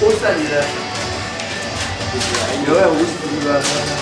꽃살이래. 여기가 50분이가.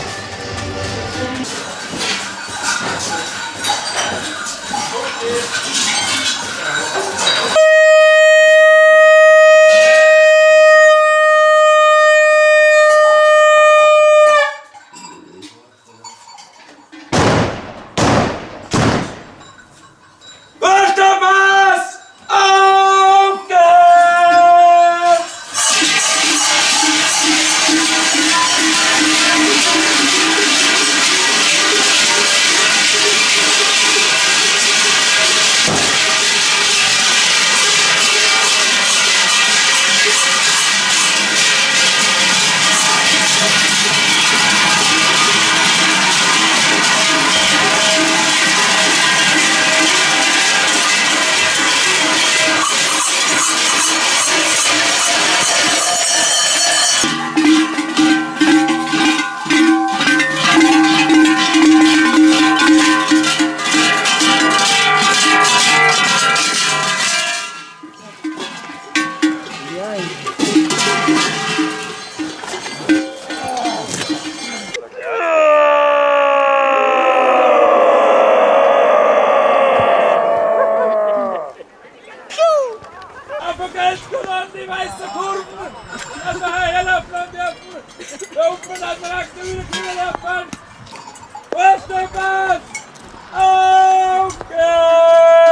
Die weiße Kurven! Das war ein heller von der Open an der Akte wieder zu laufen! Was der Pass? Okay!